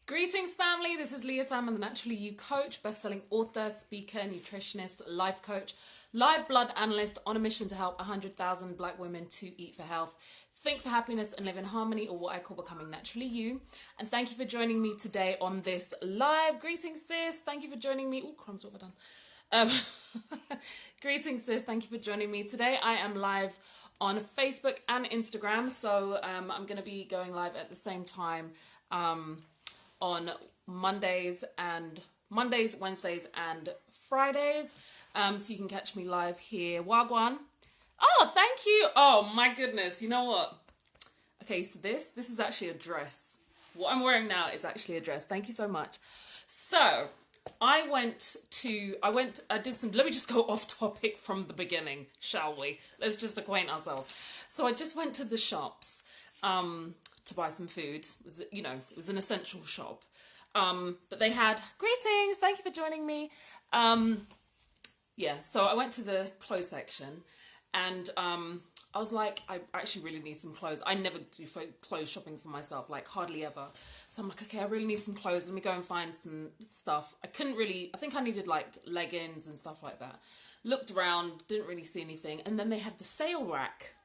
Greetings, family. This is Leah, Salmon, the Naturally You coach, best-selling author, speaker, nutritionist, life coach, live blood analyst on a mission to help 100,000 black women to eat for health, think for happiness, and live in harmony, or what I call becoming naturally you. And thank you for joining me today on this live. Greetings, sis. Thank you for joining me. Oh, crumbs, what have I done? Greetings, sis. Thank you for joining me today. I am live on Facebook and Instagram, so I'm going to be going live at the same time on Mondays, Wednesdays, and Fridays. So you can catch me live here. Wagwan. Oh, thank you. Oh my goodness. You know what? Okay, so this is actually a dress. What I'm wearing now is actually a dress. Thank you so much. So I did some, let me just go off topic from the beginning, shall we? Let's just acquaint ourselves. So I just went to the shops to buy some food. It was an essential shop. But they had, greetings, thank you for joining me. So I went to the clothes section and I was like, I actually really need some clothes. I never do clothes shopping for myself, like hardly ever. So I'm like, okay, I really need some clothes. Let me go and find some stuff. I think I needed like leggings and stuff like that. Looked around, didn't really see anything. And then they had the sale rack.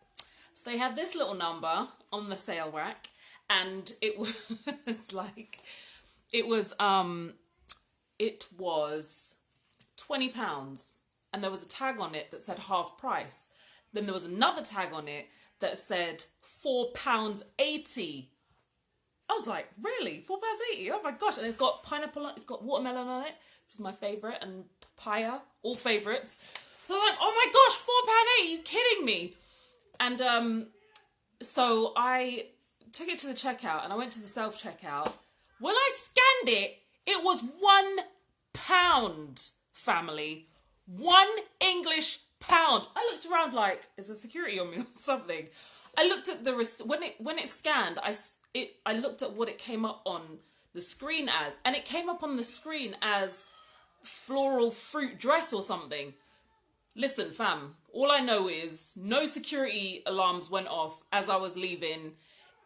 So they had this little number on the sale rack, and it was like, it was £20, and there was a tag on it that said half price. Then there was another tag on it that said £4.80. I was like, really? £4.80? Oh my gosh. And it's got pineapple, it's got watermelon on it, which is my favourite, and papaya, all favourites. So I'm like, oh my gosh, £4.80, are you kidding me? And so I took it to the checkout and I went to the self-checkout. When I scanned it, it was £1, family. £1 pound. I looked around like, is there security on me or something? I looked at the when it scanned, I looked at what it came up on the screen as, and it came up on the screen as floral fruit dress or something. Listen, fam, all I know is no security alarms went off as I was leaving.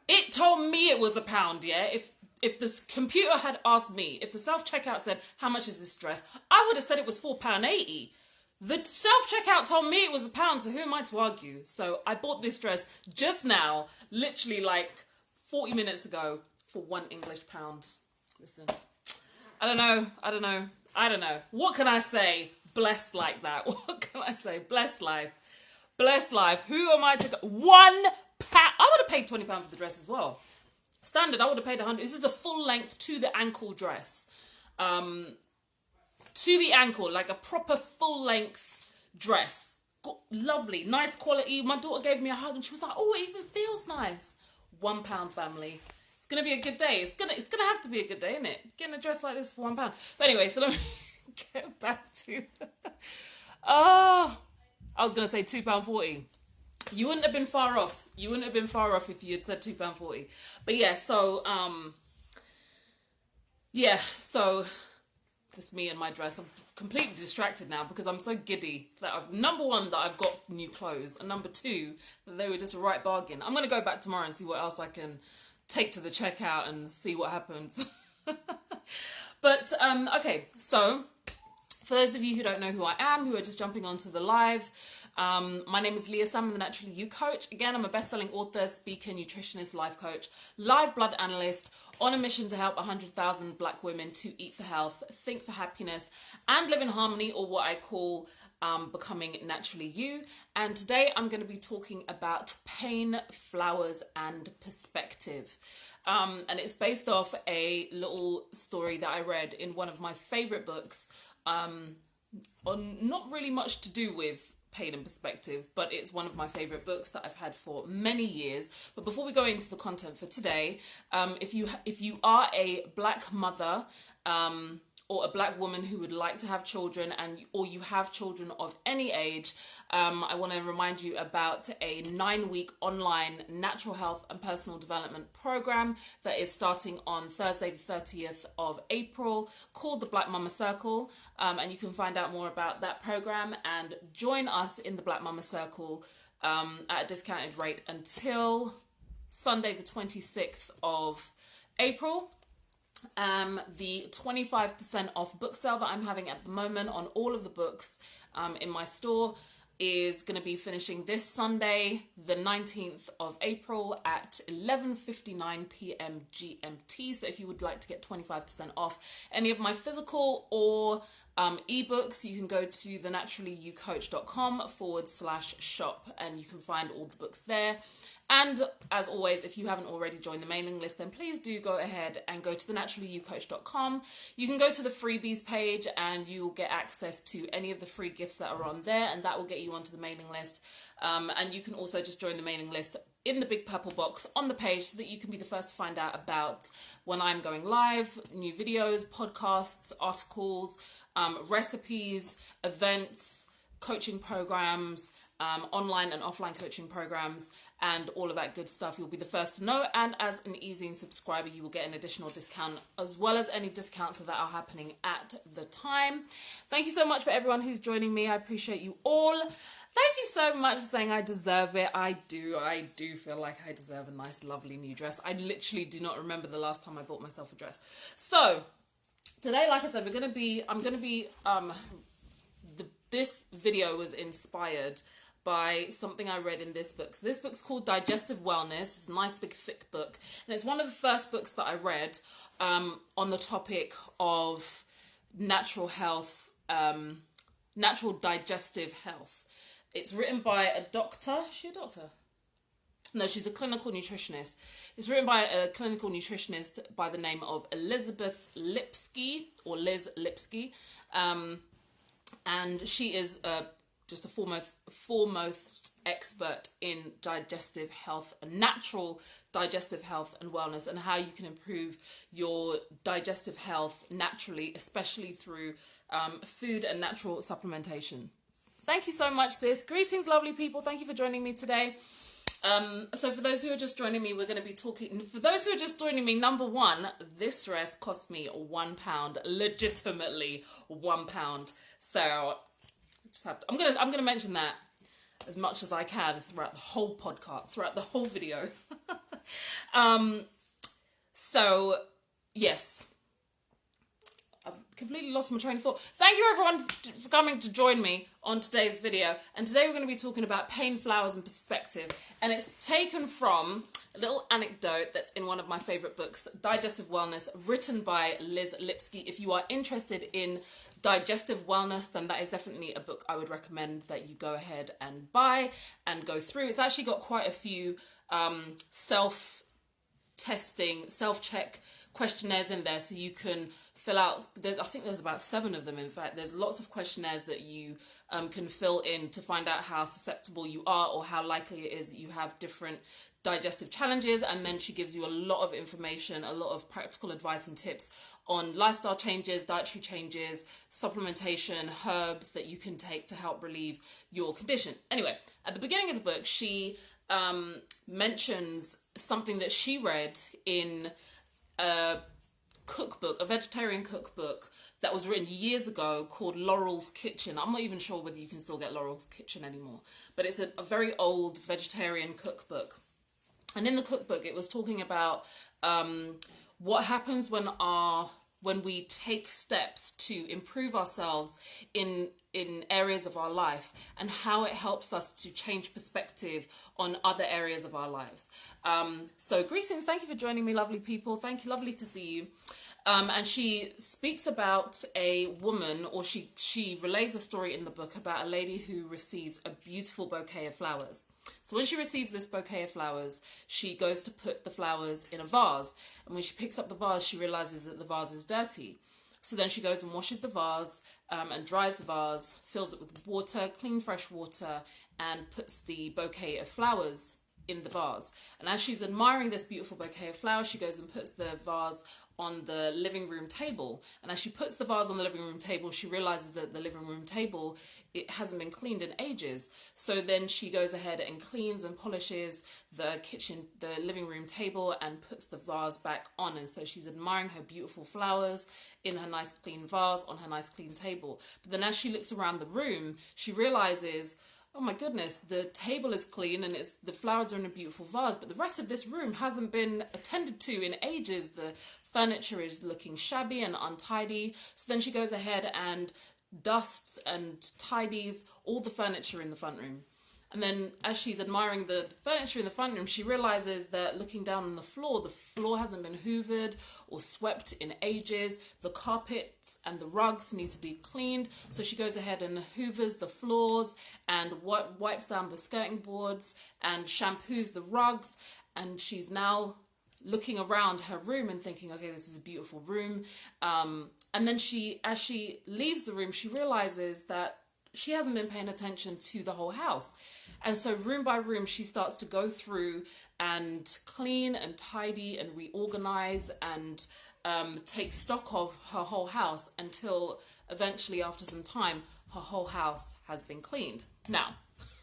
It told me it was £1, yeah? If the computer had asked me, if the self-checkout said, how much is this dress? I would have said it was £4.80. The self-checkout told me it was £1, so who am I to argue? So I bought this dress just now, literally like 40 minutes ago, for £1. Listen, I don't know. What can I say? Blessed like that. What can I say? Blessed life. Blessed life. Who am I to go? £1. I would have paid £20 for the dress as well. Standard, I would have paid 100. This is a full length to the ankle dress. To the ankle, like a proper full length dress. Lovely, nice quality. My daughter gave me a hug and she was like, oh, it even feels nice. £1, family. It's gonna be a good day. It's gonna have to be a good day, isn't it? Getting a dress like this for £1. But anyway, so let me get back to I was gonna say £2.40. You wouldn't have been far off. You wouldn't have been far off if you had said £2.40. But yeah, so it's me and my dress. I'm completely distracted now because I'm so giddy that number one, that I've got new clothes, and number two, that they were just a right bargain. I'm going to go back tomorrow and see what else I can take to the checkout and see what happens. But, okay, so for those of you who don't know who I am, who are just jumping onto the live, my name is Leah, Salmon, the Naturally You coach. Again, I'm a best-selling author, speaker, nutritionist, life coach, live blood analyst on a mission to help 100,000 black women to eat for health, think for happiness, and live in harmony, or what I call becoming naturally you. And today I'm going to be talking about pain, flowers, and perspective. And it's based off a little story that I read in one of my favorite books, on not really much to do with pain and perspective, but it's one of my favorite books that I've had for many years. But before we go into the content for today, if you are a black mother, or a black woman who would like to have children, or you have children of any age, I want to remind you about a 9-week online natural health and personal development program that is starting on Thursday the 30th of April, called the Black Mama Circle, and you can find out more about that program and join us in the Black Mama Circle at a discounted rate until Sunday the 26th of April. the 25% off book sale that I'm having at the moment on all of the books in my store is going to be finishing this Sunday, the 19th of April at 11:59 p.m. GMT. So if you would like to get 25% off any of my physical or ebooks, you can go to thenaturallyyoucoach.com/shop and you can find all the books there. And as always, if you haven't already joined the mailing list, then please do go ahead and go to thenaturallyyoucoach.com. You can go to the freebies page and you'll get access to any of the free gifts that are on there, and that will get you onto the mailing list. And you can also just join the mailing list in the big purple box on the page so that you can be the first to find out about when I'm going live, new videos, podcasts, articles, recipes, events, coaching programs, online and offline coaching programs, and all of that good stuff. You'll be the first to know, and as an easy subscriber you will get an additional discount as well as any discounts that are happening at the time. Thank you so much for everyone who's joining me. I appreciate you all. Thank you so much for saying I deserve it. I do feel like I deserve a nice lovely new dress. I literally do not remember the last time I bought myself a dress. So today, like I said, this video was inspired by something I read in this book. This book's called Digestive Wellness. It's a nice big thick book, and it's one of the first books that I read on the topic of natural health, natural digestive health. It's written by a doctor. Is she a doctor? No, she's a clinical nutritionist. It's written by a clinical nutritionist by the name of Elizabeth Lipsky, or Liz Lipsky. And she is just a foremost expert in digestive health, natural digestive health and wellness, and how you can improve your digestive health naturally, especially through food and natural supplementation. Thank you so much, sis. Greetings, lovely people. Thank you for joining me today. So for those who are just joining me, we're going to be talking, for those who are just joining me, number one, this dress cost me £1, legitimately £1. So I'm gonna mention that as much as I can throughout the whole podcast, throughout the whole video. So yes, I've completely lost my train of thought. Thank you everyone for coming to join me on today's video. And today we're going to be talking about pain, flowers and perspective. And it's taken from a little anecdote that's in one of my favorite books, Digestive Wellness, written by Liz Lipsky. If you are interested in digestive wellness, then that is definitely a book I would recommend that you go ahead and buy and go through. It's actually got quite a few self-testing, self-check questionnaires in there, so you can fill out. I think there's about 7 of them. In fact, there's lots of questionnaires that you can fill in to find out how susceptible you are or how likely it is that you have different digestive challenges. And then she gives you a lot of information, a lot of practical advice and tips on lifestyle changes, dietary changes, supplementation, herbs that you can take to help relieve your condition. Anyway, at the beginning of the book, she mentions something that she read in a cookbook, a vegetarian cookbook that was written years ago called Laurel's Kitchen. I'm not even sure whether you can still get Laurel's Kitchen anymore, but it's a very old vegetarian cookbook. And in the cookbook, it was talking about what happens when we take steps to improve ourselves in areas of our life, and how it helps us to change perspective on other areas of our lives. So greetings, thank you for joining me, lovely people. Thank you, lovely to see you. And she speaks about a woman, or she relays a story in the book about a lady who receives a beautiful bouquet of flowers. So when she receives this bouquet of flowers, she goes to put the flowers in a vase. And when she picks up the vase, she realizes that the vase is dirty. So then she goes and washes the vase and dries the vase, fills it with water, clean fresh water, and puts the bouquet of flowers in the vase. And as she's admiring this beautiful bouquet of flowers, she goes and puts the vase on the living room table. And as she puts the vase on the living room table, she realizes that the living room table, it hasn't been cleaned in ages. So then she goes ahead and cleans and polishes the living room table, and puts the vase back on. And so she's admiring her beautiful flowers in her nice clean vase on her nice clean table. But then as she looks around the room, she realizes, oh my goodness, the table is clean and the flowers are in a beautiful vase, but the rest of this room hasn't been attended to in ages. The furniture is looking shabby and untidy. So then she goes ahead and dusts and tidies all the furniture in the front room. And then as she's admiring the furniture in the front room, she realizes that looking down on the floor hasn't been hoovered or swept in ages. The carpets and the rugs need to be cleaned. So she goes ahead and hoovers the floors and wipes down the skirting boards and shampoos the rugs. And she's now looking around her room and thinking, okay, this is a beautiful room. And then as she leaves the room, she realizes that she hasn't been paying attention to the whole house. And so room by room, she starts to go through and clean and tidy and reorganize and take stock of her whole house until eventually, after some time, her whole house has been cleaned. Now,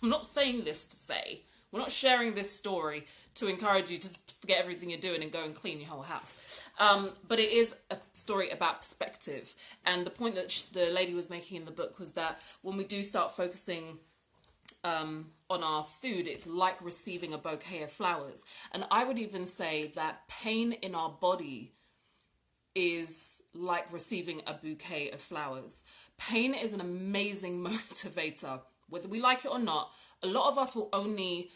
I'm not saying this to say, we're not sharing this story to encourage you to forget everything you're doing and go and clean your whole house. But it is a story about perspective. And the point that the lady was making in the book was that when we do start focusing on our food, it's like receiving a bouquet of flowers. And I would even say that pain in our body is like receiving a bouquet of flowers. Pain is an amazing motivator. Whether we like it or not, a lot of us will only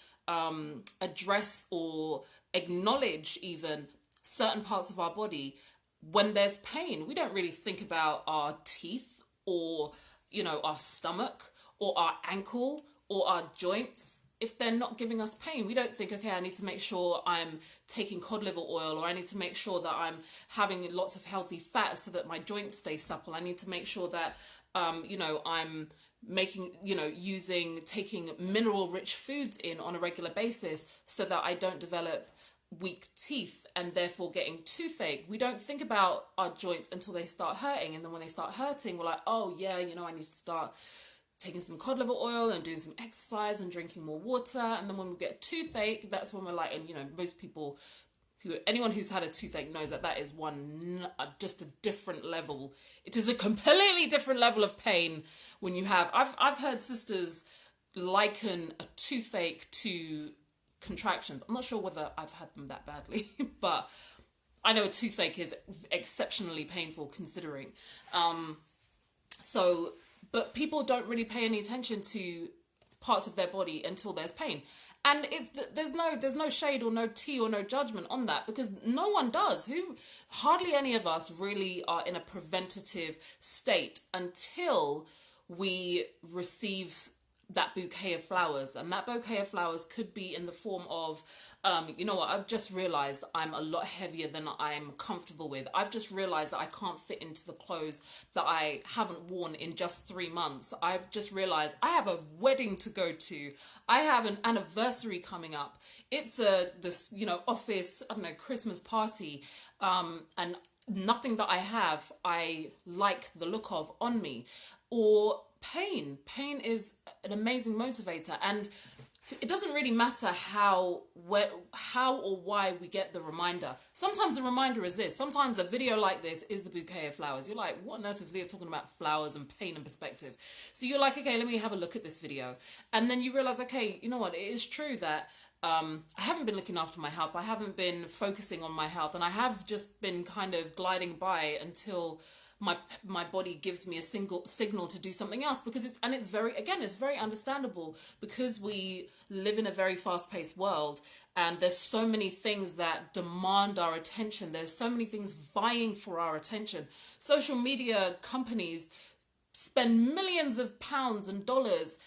address or acknowledge even certain parts of our body when there's pain. We don't really think about our teeth or, our stomach or our ankle or our joints. If they're not giving us pain, we don't think, okay, I need to make sure I'm taking cod liver oil, or I need to make sure that I'm having lots of healthy fat so that my joints stay supple. I need to make sure that, I'm taking mineral rich foods in on a regular basis so that I don't develop weak teeth and therefore getting toothache. We don't think about our joints until they start hurting. And then when they start hurting, we're like, oh yeah, I need to start taking some cod liver oil and doing some exercise and drinking more water. And then when we get toothache, that's when we're like, and most people anyone who's had a toothache knows that is just a different level. It is a completely different level of pain when you have, I've heard sisters liken a toothache to contractions. I'm not sure whether I've had them that badly, but I know a toothache is exceptionally painful considering. But people don't really pay any attention to parts of their body until there's pain. And there's no shade or no tea or no judgment on that, because no one does. Hardly any of us really are in a preventative state until we receive that bouquet of flowers. And that bouquet of flowers could be in the form of, I've just realized I'm a lot heavier than I'm comfortable with. I've just realized that I can't fit into the clothes that I haven't worn in just 3 months. I've just realized I have a wedding to go to. I have an anniversary coming up. It's office, Christmas party. And nothing that I have, I like the look of on me. Or pain is an amazing motivator, and it doesn't really matter how or why we get the reminder. Sometimes the reminder is this. Sometimes a video like this is the bouquet of flowers. You're like, what on earth is Leah talking about flowers and pain and perspective? So you're like, okay, let me have a look at this video. And then you realize, okay, you know what? It is true that I haven't been looking after my health. I haven't been focusing on my health, and I have just been kind of gliding by until my body gives me a signal to do something else, because it's very understandable, because we live in a very fast-paced world and there's so many things that demand our attention. There's so many things vying for our attention. Social media companies spend millions of pounds and dollars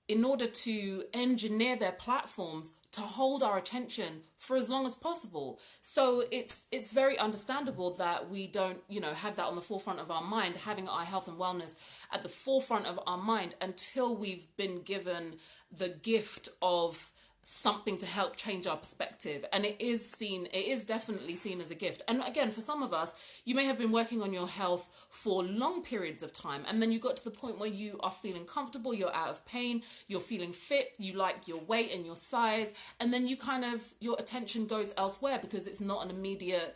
in order to engineer their platforms to hold our attention for as long as possible. So it's very understandable that we don't, have that on the forefront of our mind, having our health and wellness at the forefront of our mind until we've been given the gift of something to help change our perspective. And it is definitely seen as a gift. And again, for some of us, you may have been working on your health for long periods of time, and then you got to the point where you are feeling comfortable, you're out of pain, you're feeling fit, you like your weight and your size, and then your attention goes elsewhere because it's not an immediate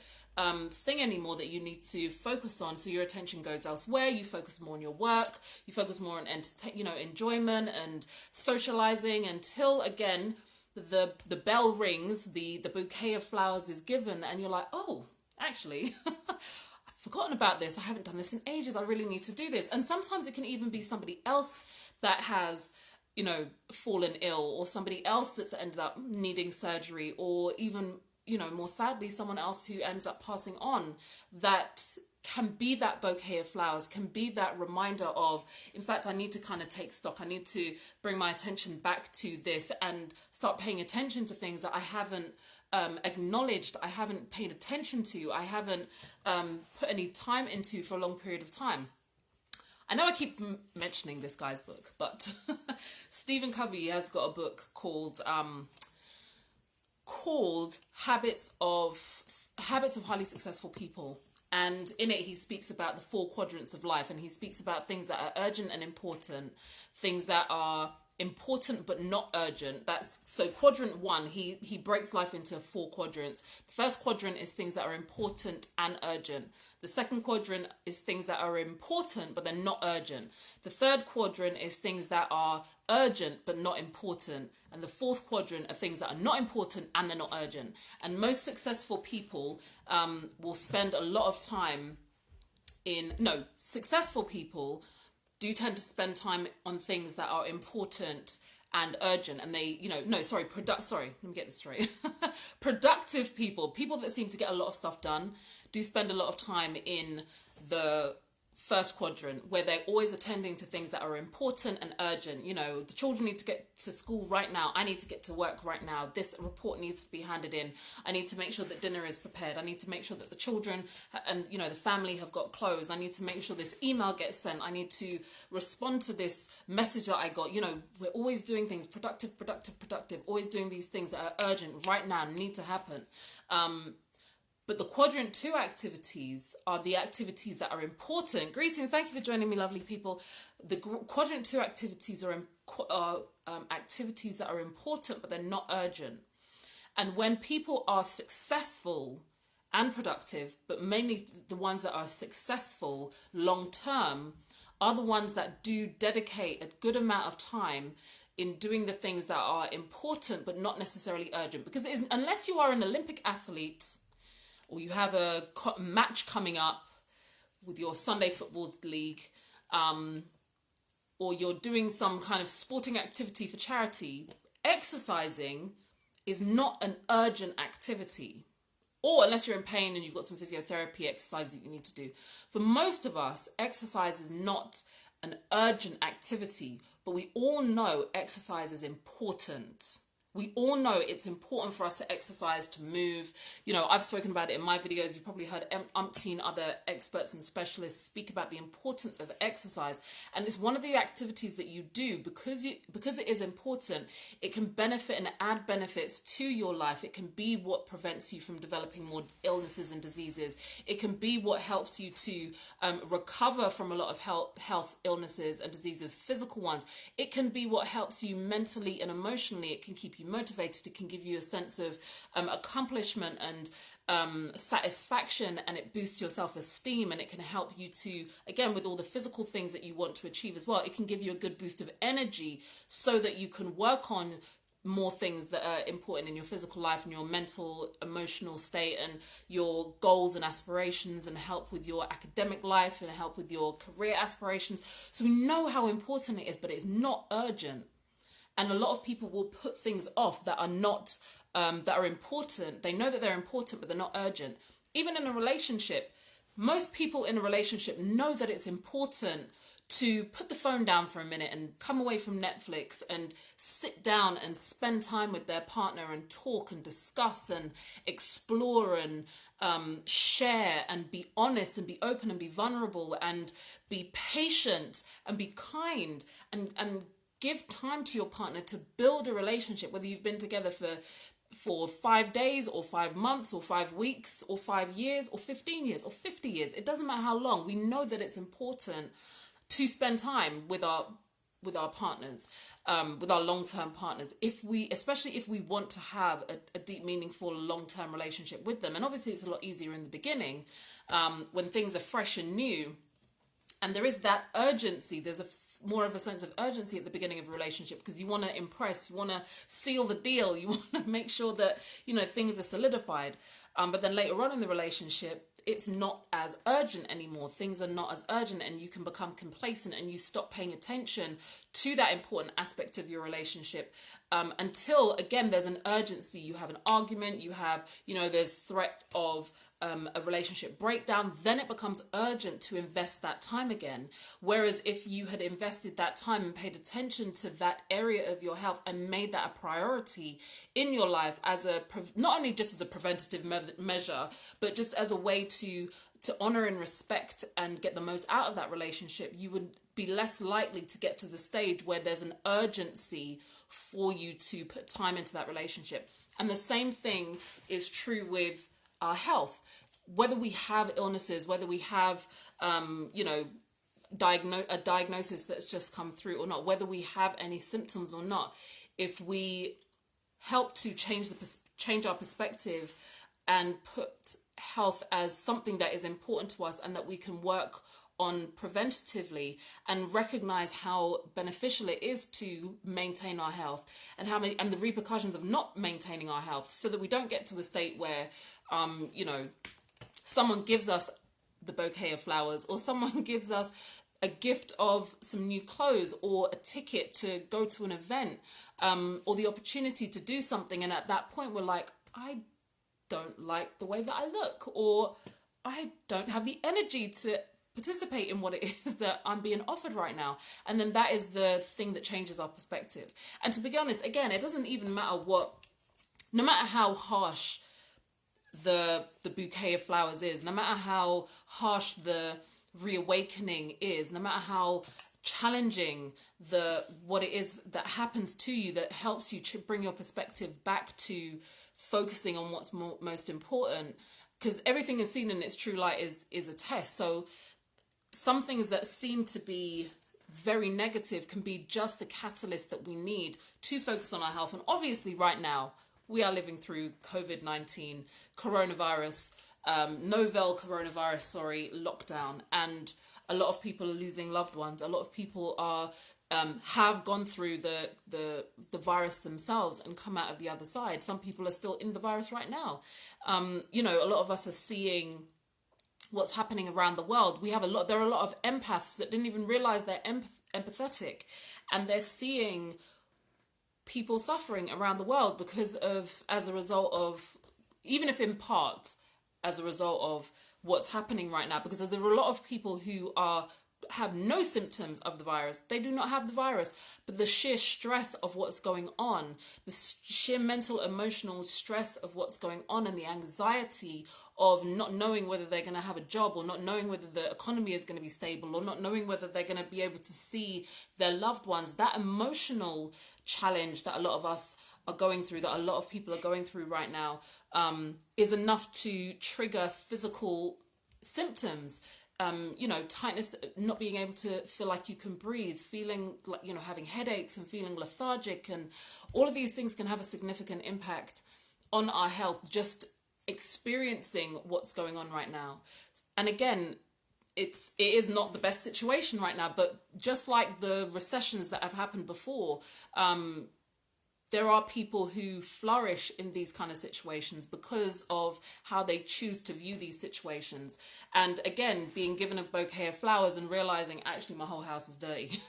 thing anymore that you need to focus on. So your attention goes elsewhere. You focus more on your work. You focus more on enjoyment and socializing, until again the bell rings, the bouquet of flowers is given, and you're like, oh, actually, I've forgotten about this. I haven't done this in ages. I really need to do this. And sometimes it can even be somebody else that has, fallen ill, or somebody else that's ended up needing surgery, or even, more sadly, someone else who ends up passing on, that can be that bouquet of flowers, can be that reminder of, in fact, I need to kind of take stock. I need to bring my attention back to this and start paying attention to things that I haven't acknowledged, I haven't paid attention to, I haven't put any time into for a long period of time. I know I keep mentioning this guy's book, but Stephen Covey has got a book called Habits of Highly Successful People. And in it, he speaks about the 4 quadrants of life, and he speaks about things that are urgent and important, things that are important but not urgent. So quadrant 1, he breaks life into 4 quadrants. The first quadrant is things that are important and urgent. The second quadrant is things that are important but they're not urgent. The third quadrant is things that are urgent but not important. And the fourth quadrant are things that are not important and they're not urgent. And most successful people will spend a lot of time successful people do tend to spend time on things that are important and urgent, and let me get this straight. Productive people that seem to get a lot of stuff done, do spend a lot of time in the first quadrant, where they're always attending to things that are important and urgent. The children need to get to school right now. I need to get to work right now. This report needs to be handed in. I need to make sure that dinner is prepared. I need to make sure that the children and, the family have got clothes. I need to make sure this email gets sent. I need to respond to this message that I got. We're always doing things productive, always doing these things that are urgent right now, need to happen. But the quadrant 2 activities are the activities that are important. Greetings, thank you for joining me, lovely people. The quadrant 2 activities are activities that are important, but they're not urgent. And when people are successful and productive, but mainly the ones that are successful long term, are the ones that do dedicate a good amount of time in doing the things that are important, but not necessarily urgent. Because unless you are an Olympic athlete, or you have a match coming up with your Sunday football league, or you're doing some kind of sporting activity for charity, exercising is not an urgent activity. Or unless you're in pain and you've got some physiotherapy exercises that you need to do. For most of us, exercise is not an urgent activity, but we all know exercise is important. We all know it's important for us to exercise, to move. I've spoken about it in my videos. You've probably heard umpteen other experts and specialists speak about the importance of exercise. And it's one of the activities that you do because it is important. It can benefit and add benefits to your life. It can be what prevents you from developing more illnesses and diseases. It can be what helps you to recover from a lot of health illnesses and diseases, physical ones. It can be what helps you mentally and emotionally. It can keep you motivated. It can give you a sense of accomplishment and satisfaction, and it boosts your self-esteem, and it can help you to, again, with all the physical things that you want to achieve as well. It can give you a good boost of energy so that you can work on more things that are important in your physical life and your mental, emotional state and your goals and aspirations, and help with your academic life and help with your career aspirations. So we know how important it is, but it's not urgent. And a lot of people will put things off that are not, that are important. They know that they're important, but they're not urgent. Even in a relationship, most people in a relationship know that it's important to put the phone down for a minute and come away from Netflix and sit down and spend time with their partner and talk and discuss and explore and share and be honest and be open and be vulnerable and be patient and be kind and give time to your partner to build a relationship, whether you've been together for 5 days or 5 months or 5 weeks or 5 years or 15 years or 50 years. It doesn't matter how long. We know that it's important to spend time with our our partners, with our long-term partners, especially if we want to have a deep, meaningful, long-term relationship with them. And obviously it's a lot easier in the beginning, when things are fresh and new, and there is that urgency. There's more of a sense of urgency at the beginning of a relationship, because you want to impress, you want to seal the deal, you want to make sure that, things are solidified. But then later on in the relationship, it's not as urgent anymore. Things are not as urgent, and you can become complacent, and you stop paying attention to that important aspect of your relationship, until, again, there's an urgency. You have an argument, you have, there's threat of a relationship breakdown. Then it becomes urgent to invest that time again. Whereas if you had invested that time and paid attention to that area of your health and made that a priority in your life, as not only just as a preventative measure, but just as a way to honor and respect and get the most out of that relationship, you would be less likely to get to the stage where there's an urgency for you to put time into that relationship. And the same thing is true with our health. Whether we have illnesses, whether we have, a diagnosis that's just come through or not, whether we have any symptoms or not, if we help to change our perspective and put health as something that is important to us and that we can work on preventatively, and recognize how beneficial it is to maintain our health, and the repercussions of not maintaining our health, so that we don't get to a state where someone gives us the bouquet of flowers, or someone gives us a gift of some new clothes, or a ticket to go to an event, or the opportunity to do something, and at that point we're like, I don't like the way that I look, or I don't have the energy to participate in what it is that I'm being offered right now. And then that is the thing that changes our perspective. And to be honest, again, it doesn't even matter no matter how harsh the bouquet of flowers is, no matter how harsh the reawakening is, no matter how challenging what it is that happens to you, that helps you to bring your perspective back to focusing on what's most important, because everything is seen in its true light is a test. So some things that seem to be very negative can be just the catalyst that we need to focus on our health. And obviously right now we are living through COVID-19, coronavirus, novel coronavirus, lockdown, and a lot of people are losing loved ones. A lot of people have gone through the virus themselves and come out of the other side. Some people are still in the virus right now. A lot of us are seeing what's happening around the world. There are a lot of empaths that didn't even realize they're empathetic, and they're seeing people suffering around the world as a result of, even if in part, as a result of what's happening right now, because there are a lot of people who have no symptoms of the virus. They do not have the virus, but the sheer stress of what's going on, the sheer mental, emotional stress of what's going on, and the anxiety of not knowing whether they're going to have a job, or not knowing whether the economy is going to be stable, or not knowing whether they're going to be able to see their loved ones. That emotional challenge that a lot of us are going through, that a lot of people are going through right now, is enough to trigger physical symptoms. Tightness, not being able to feel like you can breathe, feeling like, having headaches and feeling lethargic, and all of these things can have a significant impact on our health, just experiencing what's going on right now. And again, it is not the best situation right now, but just like the recessions that have happened before, there are people who flourish in these kind of situations because of how they choose to view these situations. And again, being given a bouquet of flowers and realizing, actually, my whole house is dirty.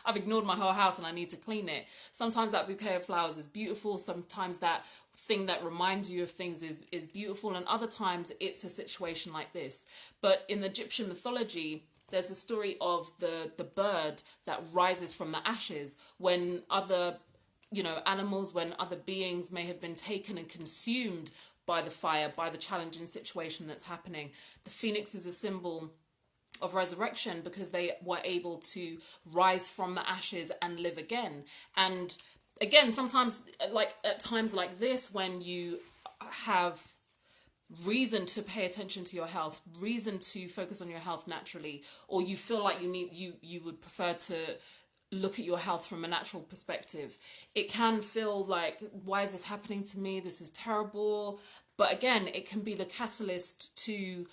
I've ignored my whole house and I need to clean it. Sometimes that bouquet of flowers is beautiful. Sometimes that thing that reminds you of things is beautiful. And other times it's a situation like this. But in Egyptian mythology, there's a story of the bird that rises from the ashes when other animals, when other beings may have been taken and consumed by the fire, by the challenging situation that's happening. The phoenix is a symbol of resurrection because they were able to rise from the ashes and live again. And again, sometimes, like at times like this, when you have reason to pay attention to your health, reason to focus on your health naturally, or you feel like you would prefer to look at your health from a natural perspective, it can feel like, why is this happening to me? This is terrible. But again, it can be the catalyst to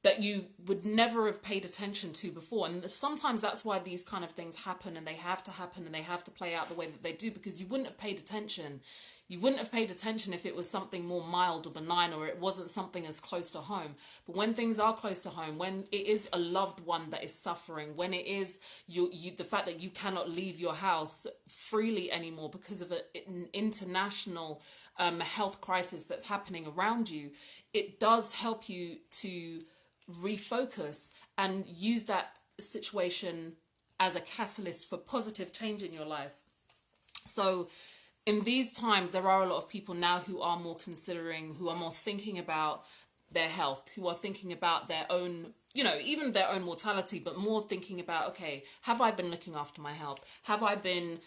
that you would never have paid attention to before. And sometimes that's why these kind of things happen, and they have to happen, and they have to play out the way that they do, because you wouldn't have paid attention. You wouldn't have paid attention if it was something more mild or benign, or it wasn't something as close to home. But when things are close to home, when it is a loved one that is suffering, when it is the fact that you cannot leave your house freely anymore because of an international health crisis that's happening around you, it does help you to refocus and use that situation as a catalyst for positive change in your life. So in these times, there are a lot of people now who are more considering, who are more thinking about their health, who are thinking about their own, even their own mortality, but more thinking about, okay, have I been looking after my health? Have I been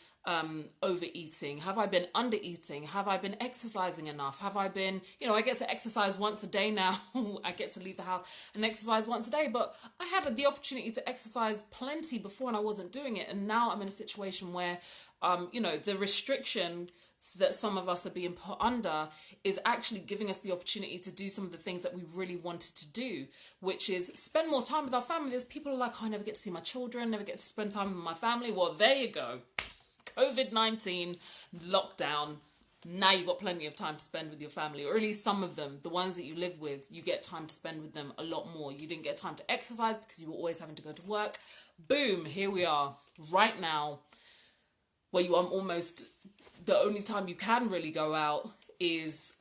overeating? Have I been undereating? Have I been exercising enough? Have I been, I get to exercise once a day now. I get to leave the house and exercise once a day, but I had the opportunity to exercise plenty before and I wasn't doing it. And now I'm in a situation where, the restriction that some of us are being put under is actually giving us the opportunity to do some of the things that we really wanted to do, which is spend more time with our family. There's people who are like, oh, I never get to see my children, never get to spend time with my family. Well, there you go. COVID-19, lockdown, now you've got plenty of time to spend with your family, or at least some of them, the ones that you live with, you get time to spend with them a lot more. You didn't get time to exercise because you were always having to go to work. Boom, here we are right now, where you are almost, the only time you can really go out is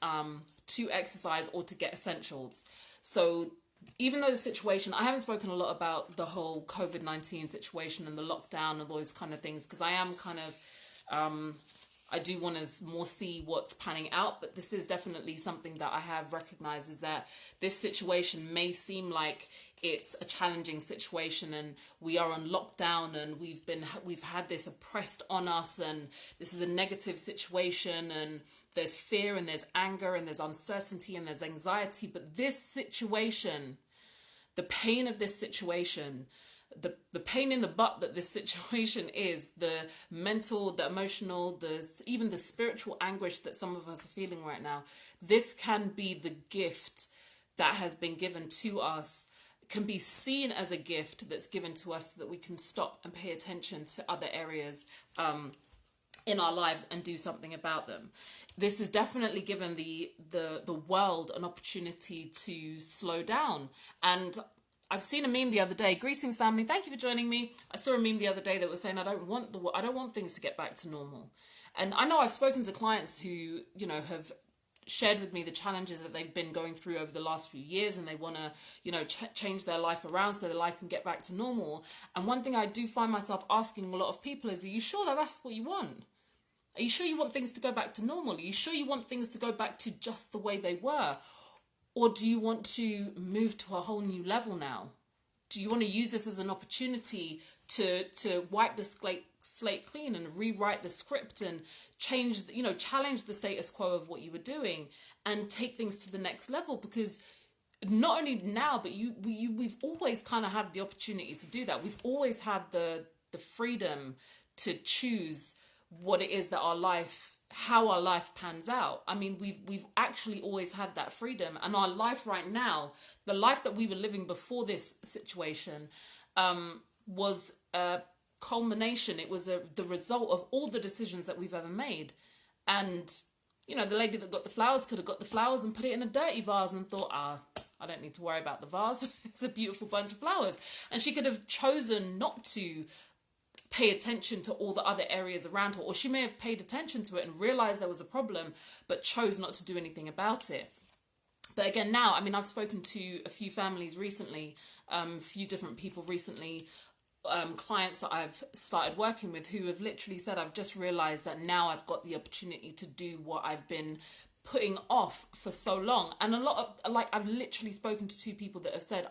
to exercise or to get essentials. So even though the situation, I haven't spoken a lot about the whole COVID-19 situation and the lockdown and those kind of things, because I am kind of, I do want to more see what's panning out, but this is definitely something that I have recognized, is that this situation may seem like it's a challenging situation and we are on lockdown and we've had this oppressed on us and this is a negative situation and there's fear and there's anger and there's uncertainty and there's anxiety. But this situation, the pain of this situation, the pain in the butt that this situation is, the mental, the emotional, even the spiritual anguish that some of us are feeling right now, this can be the gift that has been given to us, can be seen as a gift that's given to us so that we can stop and pay attention to other areas in our lives and do something about them. This has definitely given the world an opportunity to slow down. And I've seen a meme the other day. Greetings, family. Thank you for joining me. I saw a meme the other day that was saying, I don't want things to get back to normal. And I know I've spoken to clients who, have shared with me the challenges that they've been going through over the last few years, and they want to, change their life around so their life can get back to normal. And one thing I do find myself asking a lot of people is, are you sure that that's what you want? Are you sure you want things to go back to normal? Are you sure you want things to go back to just the way they were? Or do you want to move to a whole new level now? Do you want to use this as an opportunity to wipe the slate clean and rewrite the script and challenge the status quo of what you were doing and take things to the next level? Because not only now, but we've always kind of had the opportunity to do that. We've always had the freedom to choose what it is that how our life pans out. I mean, we've actually always had that freedom, and our life right now, the life that we were living before this situation, was a culmination. It was the result of all the decisions that we've ever made. And the lady that got the flowers could have got the flowers and put it in a dirty vase and thought, I don't need to worry about the vase. It's a beautiful bunch of flowers. And she could have chosen not to pay attention to all the other areas around her, or she may have paid attention to it and realized there was a problem but chose not to do anything about it. But again, now, I mean, I've spoken to a few families recently, a few different people recently, clients that I've started working with, who have literally said, I've just realized that now I've got the opportunity to do what I've been putting off for so long. And a lot of, I've literally spoken to two people that have said,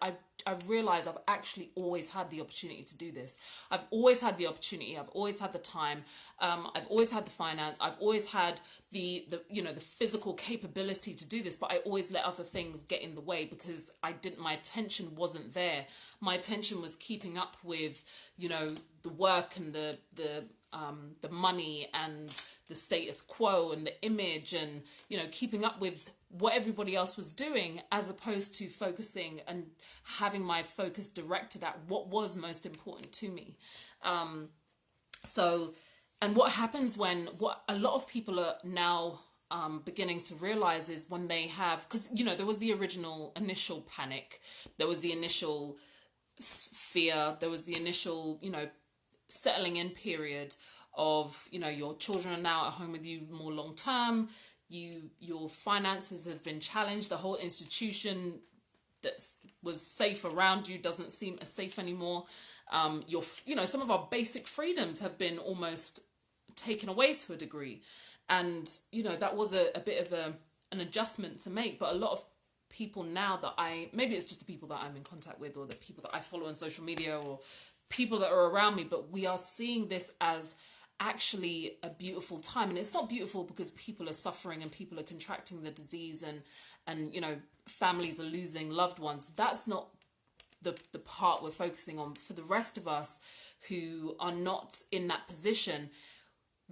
I've realized I've actually always had the opportunity to do this. I've always had the opportunity. I've always had the time. I've always had the finance. I've always had the physical capability to do this, but I always let other things get in the way because my attention wasn't there. My attention was keeping up with, the work and the money and the status quo and the image and, keeping up with what everybody else was doing, as opposed to focusing and having my focus directed at what was most important to me. And what happens what a lot of people are now beginning to realize is when they have, because, there was the initial panic, there was the initial fear, there was the initial, settling in period of, your children are now at home with you more long term, your finances have been challenged, the whole institution that was safe around you doesn't seem as safe anymore. Some of our basic freedoms have been almost taken away to a degree, and that was a bit of an adjustment to make. But a lot of people now that maybe it's just the people that I'm in contact with, or the people that I follow on social media, or people that are around me, but we are seeing this as actually a beautiful time. And it's not beautiful because people are suffering and people are contracting the disease and families are losing loved ones. That's not the part we're focusing on. For the rest of us who are not in that position,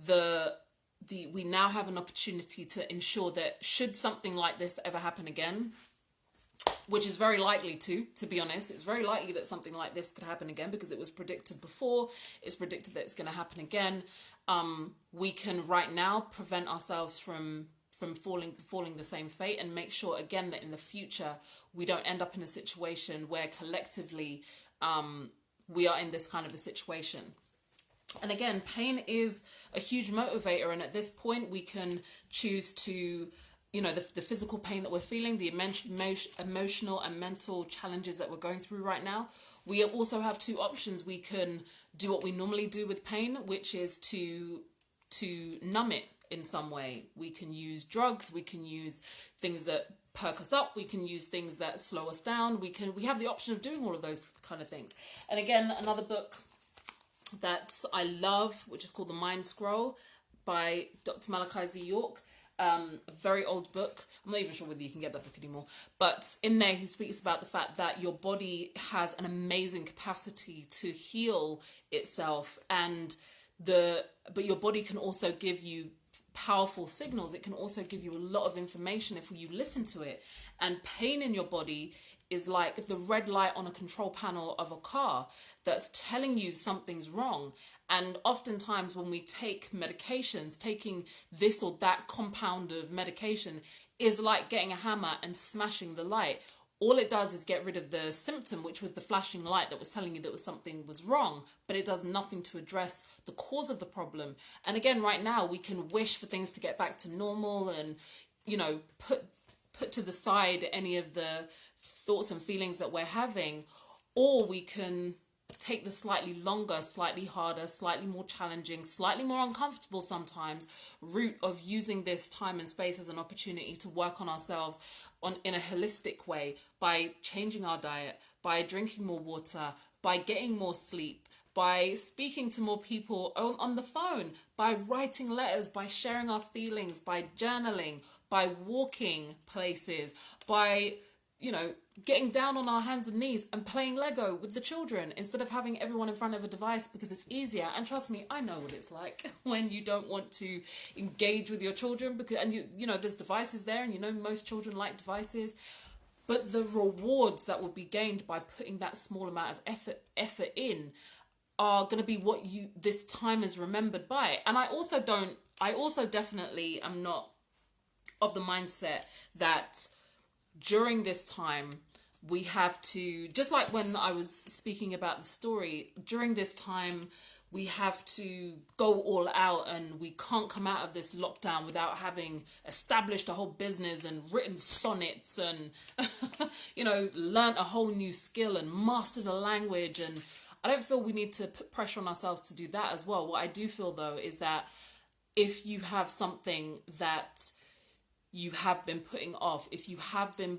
we now have an opportunity to ensure that should something like this ever happen again, which is very likely to be honest, it's very likely that something like this could happen again because it was predicted before, it's predicted that it's going to happen again. We can right now prevent ourselves from falling the same fate, and make sure again that in the future we don't end up in a situation where collectively we are in this kind of a situation. And again, pain is a huge motivator, and at this point we can choose to, the physical pain that we're feeling, the emotional and mental challenges that we're going through right now. We also have two options. We can do what we normally do with pain, which is to numb it in some way. We can use drugs, we can use things that perk us up, we can use things that slow us down. We have the option of doing all of those kind of things. And again, another book that I love, which is called The Mind Scroll by Dr. Malachi Z. York. A very old book. I'm not even sure whether you can get that book anymore, but in there he speaks about the fact that your body has an amazing capacity to heal itself, but your body can also give you powerful signals. It can also give you a lot of information if you listen to it. And pain in your body is like the red light on a control panel of a car that's telling you something's wrong. And oftentimes when we take medications, taking this or that compound of medication is like getting a hammer and smashing the light. All it does is get rid of the symptom, which was the flashing light that was telling you that something was wrong, but it does nothing to address the cause of the problem. And again, right now, we can wish for things to get back to normal and, put to the side any of the thoughts and feelings that we're having, or we can take the slightly longer, slightly harder, slightly more challenging, slightly more uncomfortable sometimes route of using this time and space as an opportunity to work on ourselves in a holistic way, by changing our diet, by drinking more water, by getting more sleep, by speaking to more people on the phone, by writing letters, by sharing our feelings, by journaling, by walking places, by getting down on our hands and knees and playing Lego with the children instead of having everyone in front of a device because it's easier. And trust me, I know what it's like when you don't want to engage with your children there's devices there, and most children like devices. But the rewards that will be gained by putting that small amount of effort in are going to be what this time is remembered by. And I also definitely am not of the mindset that during this time we have to, just like when I was speaking about the story, during this time we have to go all out, and we can't come out of this lockdown without having established a whole business and written sonnets and learnt a whole new skill and mastered a language. And I don't feel we need to put pressure on ourselves to do that as well. What I do feel though is that if you have something that you have been putting off, if you have been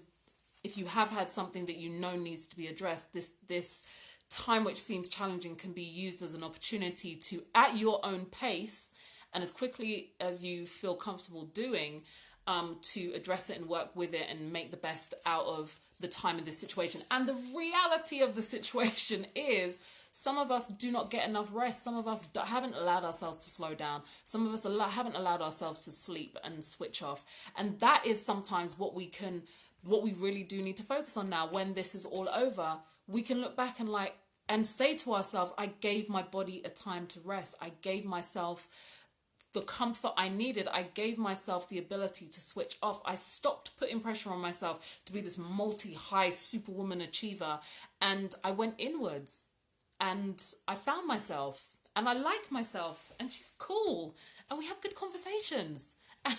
if you have had something that you know needs to be addressed, this time which seems challenging can be used as an opportunity to, at your own pace and as quickly as you feel comfortable doing, to address it and work with it and make the best out of the time in this situation. And the reality of the situation is, some of us do not get enough rest. Some of us haven't allowed ourselves to slow down. Some of us haven't allowed ourselves to sleep and switch off. And that is sometimes what we really do need to focus on now. When this is all over, we can look back and say to ourselves, I gave my body a time to rest. I gave myself the comfort I needed. I gave myself the ability to switch off. I stopped putting pressure on myself to be this multi-high superwoman achiever, and I went inwards. And I found myself, and I like myself, and she's cool, and we have good conversations, and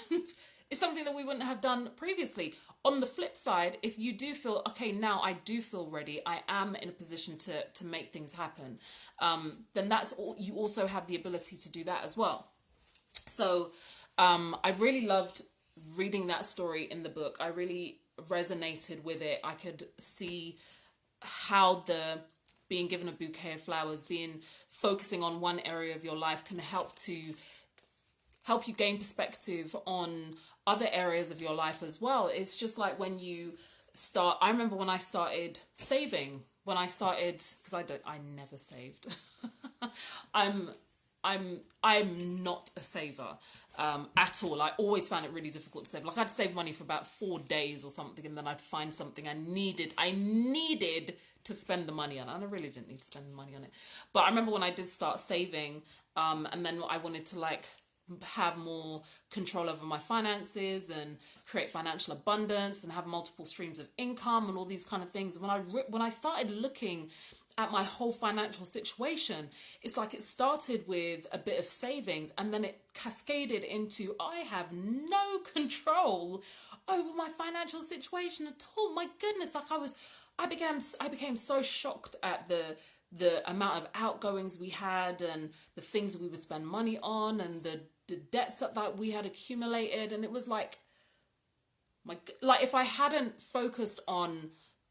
it's something that we wouldn't have done previously. On the flip side, if you do feel, okay, now I do feel ready, I am in a position to make things happen, then you also have the ability to do that as well. So I really loved reading that story in the book. I really resonated with it. I could see how being given a bouquet of flowers, focusing on one area of your life can help you gain perspective on other areas of your life as well. It's just like when you start, I remember when I started saving, because I never saved. I'm not a saver at all. I always found it really difficult to save. Like, I'd save money for about 4 days or something, and then I'd find something I needed to spend the money on. And I really didn't need to spend the money on it. But I remember when I did start saving, and then I wanted to have more control over my finances and create financial abundance and have multiple streams of income and all these kind of things. When I started looking at my whole financial situation, it's like it started with a bit of savings, and then it cascaded into, I have no control over my financial situation at all. My goodness, I became so shocked at the amount of outgoings we had and the things that we would spend money on and the debts that we had accumulated. And it was like if I hadn't focused on,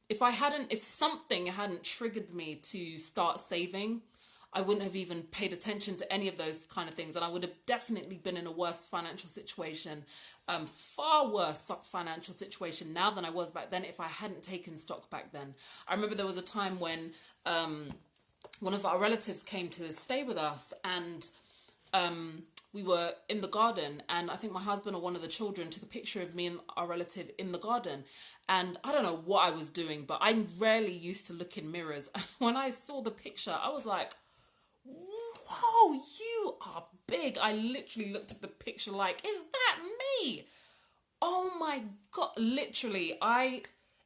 if something hadn't triggered me to start saving, I wouldn't have even paid attention to any of those kind of things. And I would have definitely been in a worse financial situation, far worse financial situation now than I was back then, if I hadn't taken stock back then. I remember there was a time when one of our relatives came to stay with us, and we were in the garden, and I think my husband or one of the children took a picture of me and our relative in the garden. And I don't know what I was doing, but I rarely used to look in mirrors. And when I saw the picture, I was like, whoa, you are big. I literally looked at the picture like, is that me? Oh my God, literally,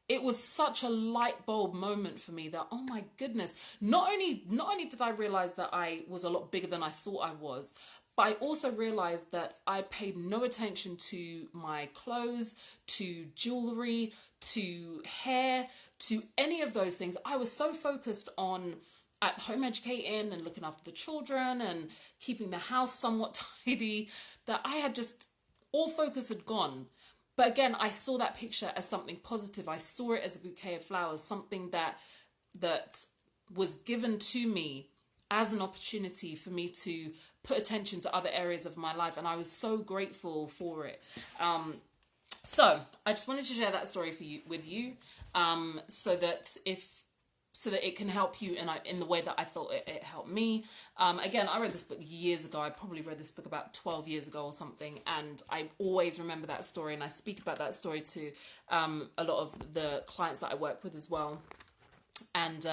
it was such a light bulb moment for me that, oh my goodness, not only did I realize that I was a lot bigger than I thought I was, but I also realized that I paid no attention to my clothes, to jewelry, to hair, to any of those things. I was so focused on at home educating and looking after the children and keeping the house somewhat tidy that I had just, all focus had gone. But again, I saw that picture as something positive. I saw it as a bouquet of flowers, something that was given to me as an opportunity for me to put attention to other areas of my life. And I was so grateful for it. So I just wanted to share that story with you, so that it can help you in the way that I felt it helped me. Again, I read this book years ago. I probably read this book about 12 years ago or something. And I always remember that story. And I speak about that story to a lot of the clients that I work with as well. And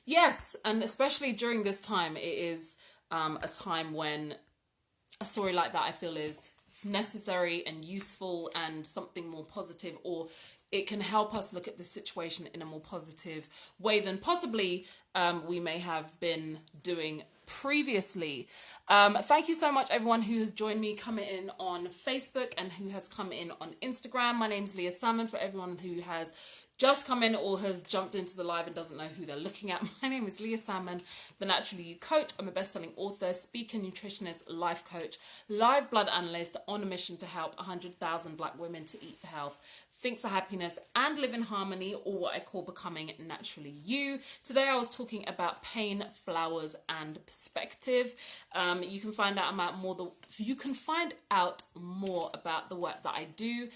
yes, and especially during this time, it is a time when a story like that I feel is necessary and useful and something more positive, or it can help us look at the situation in a more positive way than possibly we may have been doing previously. Thank you so much, everyone who has joined me coming in on Facebook and who has come in on Instagram. My name's Leah Salmon, for everyone who has just come in or has jumped into the live and doesn't know who they're looking at, my name is Leah Salmon, the Naturally You coach. I'm a best-selling author, speaker, nutritionist, life coach, live blood analyst on a mission to help 100,000 Black women to eat for health, think for happiness, and live in harmony, or what I call becoming naturally you. Today I was talking about pain, flowers, and perspective. You can find out more about the work that I do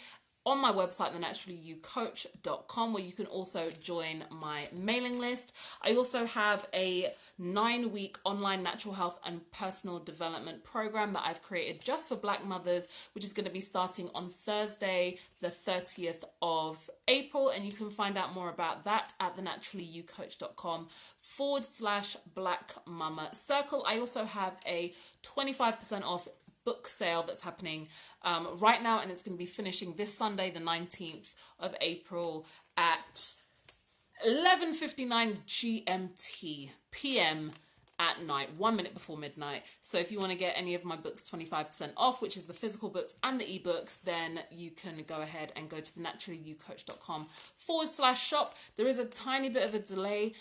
on my website, thenaturallyyoucoach.com, where you can also join my mailing list. I also have a 9-week online natural health and personal development program that I've created just for Black mothers, which is going to be starting on Thursday, the 30th of April. And you can find out more about that at thenaturallyyoucoach.com/Black Mama Circle. I also have a 25% off book sale that's happening right now, and it's going to be finishing this Sunday, the 19th of April at 11:59 GMT PM at night, 1 minute before midnight. So if you want to get any of my books 25% off, which is the physical books and the ebooks, then you can go ahead and go to thenaturallyyoucoach.com/shop. There is a tiny bit of a delay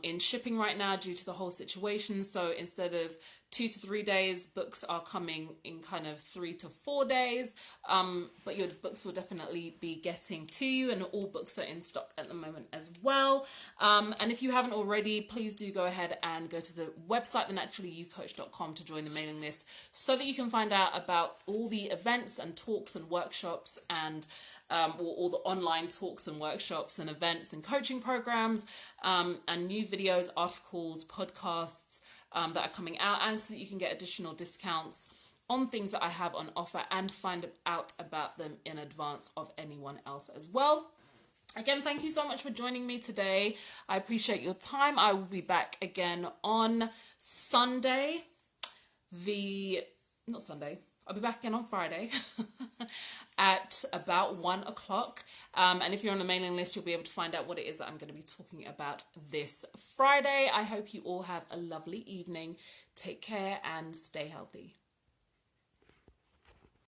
in shipping right now due to the whole situation. So instead of 2 to 3 days, books are coming in kind of 3 to 4 days. But your books will definitely be getting to you, and all books are in stock at the moment as well. And if you haven't already, please do go ahead and go to the website, thenaturallyyoucoach.com, to join the mailing list so that you can find out about all the events and talks and workshops and all the online talks and workshops and events and coaching programs and new videos, articles, podcasts that are coming out, and so that you can get additional discounts on things that I have on offer and find out about them in advance of anyone else as well. Again, thank you so much for joining me today. I appreciate your time. I will be back again on Sunday. I'll be back again on Friday at about 1 o'clock. And if you're on the mailing list, you'll be able to find out what it is that I'm going to be talking about this Friday. I hope you all have a lovely evening. Take care and stay healthy.